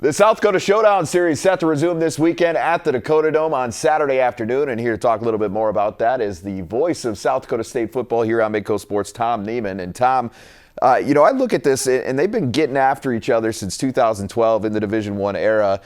The South Dakota Showdown Series set to resume this weekend at the Dakota Dome on Saturday afternoon. And here to talk a little bit more about that is the voice of South Dakota State football here on Midco Sports, Tom Nieman. And Tom, I look at this, and they've been getting after each other since 2012 in the Division I era.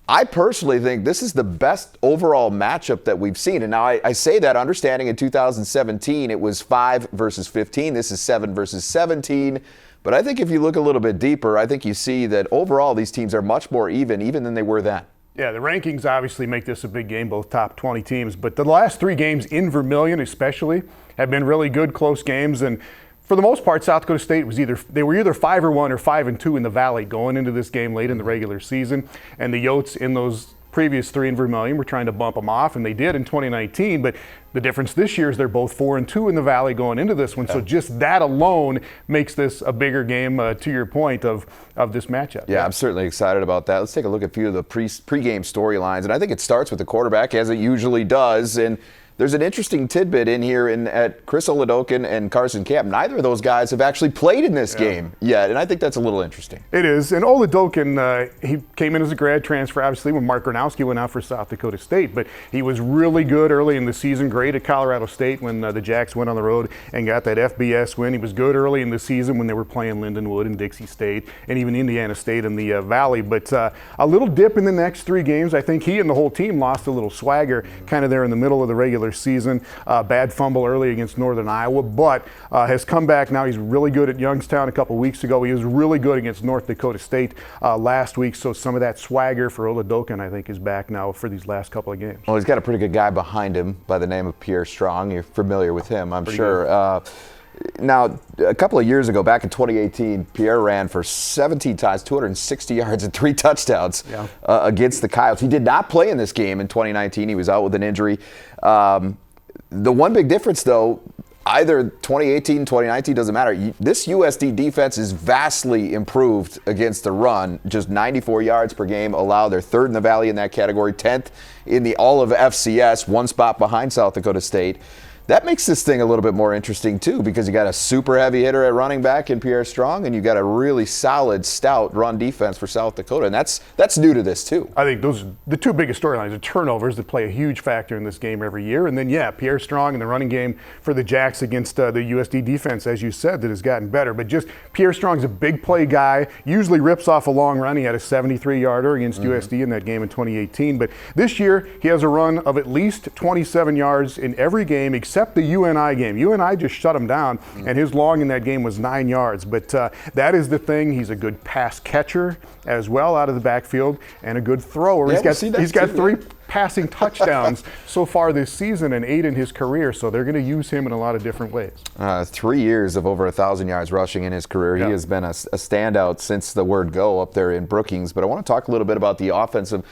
I personally think this is the best overall matchup that we've seen. And now I say that understanding in 2017 it was 5 versus 15. This is 7 versus 17. But I think if you look a little bit deeper, I think you see that overall these teams are much more even than they were then. Yeah, the rankings obviously make this a big game, both top 20 teams. But the last 3 games in Vermillion especially have been really good, close games. And for the most part, South Dakota State was either 5-1 or 5-2 in the Valley going into this game late in the regular season. And the Yotes in those previous 3 in Vermillion were trying to bump them off, and they did in 2019. But the difference this year is they're both 4-2 in the Valley going into this one. Yeah. So just that alone makes this a bigger game, to your point, of this matchup. Yeah, I'm certainly excited about that. Let's take a look at a few of the pregame storylines. And I think it starts with the quarterback, as it usually does. And there's an interesting tidbit in here at 𝗥𝗓𝗩𝗥𝗓𝗩 and Carson Camp. Neither of those guys have actually played in this game yet, and I think that's a little interesting. It is. And 𝗥𝗓𝗩𝗥𝗓𝗩, he came in as a grad transfer, obviously, when Mark Gronowski went out for South Dakota State. But he was really good early in the season, great at Colorado State when the Jacks went on the road and got that FBS win. He was good early in the season when they were playing Lindenwood and Dixie State and even Indiana State in the Valley. But a little dip in the next 3 games. I think he and the whole team lost a little swagger kind of there in the middle of the regular season. Bad fumble early against Northern Iowa, but has come back now. He's really good at Youngstown a couple weeks ago. He was really good against North Dakota State last week, so some of that swagger for 𝗥𝗓𝗩𝗥𝗓𝗩, I think, is back now for these last couple of games. Well, he's got a pretty good guy behind him by the name of Pierre Strong. You're familiar with him, I'm sure. Now, a couple of years ago, back in 2018, Pierre ran for 17 times, 260 yards and 3 touchdowns against the Coyotes. He did not play in this game in 2019. He was out with an injury. The one big difference, though, either 2018, 2019, doesn't matter. This USD defense is vastly improved against the run. Just 94 yards per game allowed. They're 3rd in the Valley in that category, 10th in the all of FCS, 1 spot behind South Dakota State. That makes this thing a little bit more interesting, too, because you got a super heavy hitter at running back in Pierre Strong, and you got a really solid, stout run defense for South Dakota, and that's new to this, too. I think those are the 2 biggest storylines, the turnovers that play a huge factor in this game every year, and then, Pierre Strong in the running game for the Jacks against the USD defense, as you said, that has gotten better. But just Pierre Strong's a big play guy, usually rips off a long run. He had a 73-yarder against USD in that game in 2018. But this year, he has a run of at least 27 yards in every game except the UNI game. UNI just shut him down, and his long in that game was 9 yards. But that is the thing. He's a good pass catcher as well out of the backfield and a good thrower. Yeah, he's got 3 passing touchdowns so far this season and 8 in his career, so they're going to use him in a lot of different ways. 3 years of over 1,000 yards rushing in his career. He has been a standout since the word go up there in Brookings. But I want to talk a little bit about the offensive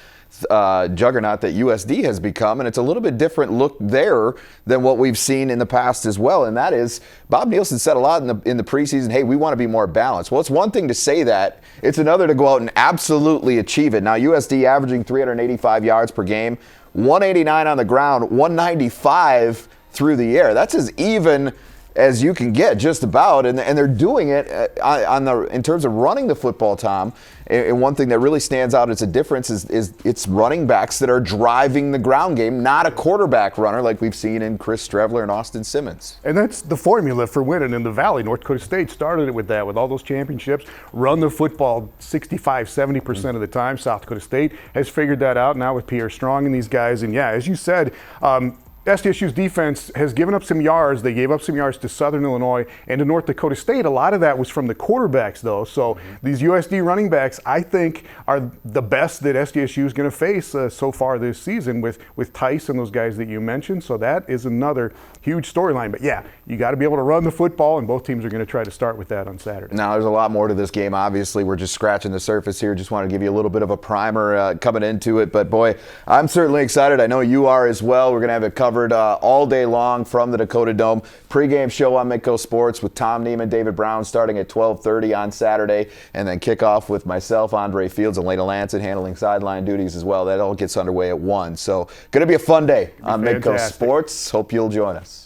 juggernaut that USD has become, and it's a little bit different look there than what we've seen in the past as well, and that is Bob Nielsen said a lot in the preseason, hey, we want to be more balanced. Well, it's one thing to say that, it's another to go out and absolutely achieve it. Now, USD averaging 385 yards per game, 189 on the ground, 195 through the air. That's as even as you can get, just about, and they're doing it in terms of running the football, Tom. And one thing that really stands out as a difference is it's running backs that are driving the ground game, not a quarterback runner like we've seen in Chris Streveler and Austin Simmons. And that's the formula for winning in the Valley. North Dakota State started it with that, with all those championships. Run the football 65-70% of the time. South Dakota State has figured that out now with Pierre Strong and these guys. And as you said, SDSU's defense has given up some yards. They gave up some yards to Southern Illinois and to North Dakota State. A lot of that was from the quarterbacks, though. So these USD running backs, I think, are the best that SDSU is going to face so far this season with Tice and those guys that you mentioned. So that is another huge storyline. But you got to be able to run the football, and both teams are going to try to start with that on Saturday. Now, there's a lot more to this game. Obviously, we're just scratching the surface here. Just want to give you a little bit of a primer coming into it. But boy, I'm certainly excited. I know you are as well. We're going to have it covered all day long from the Dakota Dome. Pre-game show on Midco Sports with Tom Nieman, David Brown starting at 12:30 on Saturday, and then kickoff with myself, Andre Fields, and Lena Lancet handling sideline duties as well. That all gets underway at 1. So going to be a fun day on Midco Sports. Hope you'll join us.